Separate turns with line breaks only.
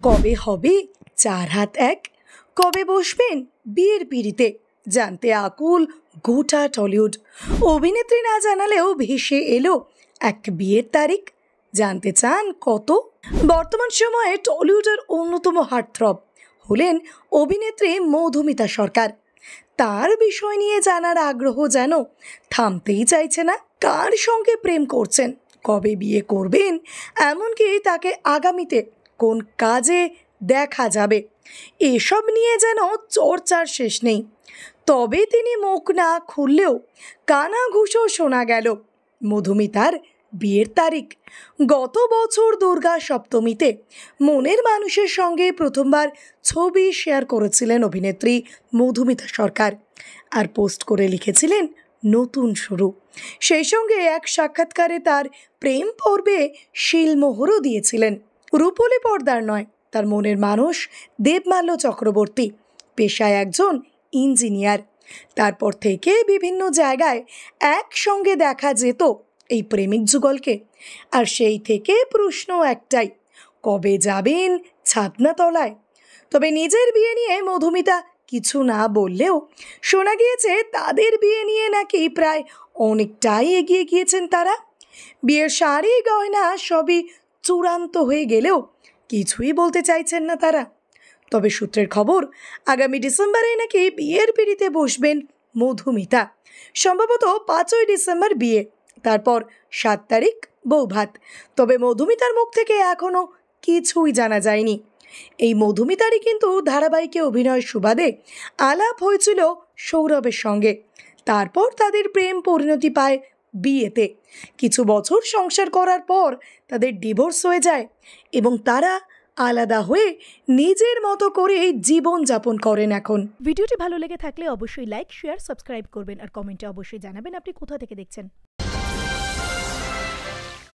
কবে হবে ৪ হাত ১? কবে বসবেন বিয়ের পিঁড়িতে? জানতে আকুল গোটা টলিউড। অভিনেত্রী না জানালেও ভেসে এলো এক বিয়ের তারিখ। জানতে চান কত? বর্তমান সময়ে টলিউডের অন্যতম হার্টথ্রব হলেন অভিনেত্রী মধুমিতা সরকার। তার বিষয় নিয়ে জানার আগ্রহ যেন থামতেই চাইছে না। কার সঙ্গে প্রেম করছেন, কবে বিয়ে করবেন, এমনকি তাকে আগামীতে কোন কাজে দেখা যাবে, এসব নিয়ে যেন চর্চার শেষ নেই। তবে তিনি মুখ না খুললেও কানাঘুষো শোনা গেল মধুমিতার বিয়ের তারিখ। গত বছর দুর্গা সপ্তমীতে মনের মানুষের সঙ্গে প্রথমবার ছবি শেয়ার করেছিলেন অভিনেত্রী মধুমিতা সরকার, আর পোস্ট করে লিখেছিলেন নতুন শুরু। সেই সঙ্গে এক সাক্ষাৎকারে তার প্রেম পর্বে শিলমোহরও দিয়েছিলেন। রূপলী পর্দার নয়, তার মনের মানুষ দেবমাল্য চক্রবর্তী পেশায় একজন ইঞ্জিনিয়ার। তারপর থেকে বিভিন্ন জায়গায় একসঙ্গে দেখা যেত এই প্রেমিক যুগলকে। আর সেই থেকে প্রশ্ন একটাই, কবে যাবেন ছাদনাতলায়? তবে নিজের বিয়ে নিয়ে মধুমিতা কিছু না বললেও শোনা গিয়েছে তাদের বিয়ে নিয়ে নাকি প্রায় অনেকটাই এগিয়ে গিয়েছেন তারা। বিয়ের শাড়ি গয়না সবই চূড়ান্ত হয়ে গেলেও কিছুই বলতে চাইছেন না তারা। তবে সূত্রের খবর, আগামী ডিসেম্বরে নাকি বিয়ের পিঁড়িতে বসবেন মধুমিতা। সম্ভবত 5ই ডিসেম্বর বিয়ে, তারপর 7 তারিখ বৌভাত। তবে মধুমিতার মুখ থেকে এখনও কিছুই জানা যায়নি। এই মধুমিতারই কিন্তু ধারাবাহিকে অভিনয়ের সুবাদে আলাপ হয়েছিল সৌরভের সঙ্গে। তারপর তাদের প্রেম পরিণতি পায় বিয়েতে। কিছু বছর সংসার করার পর তাদের ডিভোর্স হয়ে যায় এবং তারা আলাদা হয়ে নিজের মতো করে জীবন যাপন করেন এখন।
ভিডিওটি ভালো লেগে থাকলে অবশ্যই লাইক, শেয়ার, সাবস্ক্রাইব করবেন আর কমেন্টে অবশ্যই জানাবেন আপনি কোথা থেকে দেখছেন।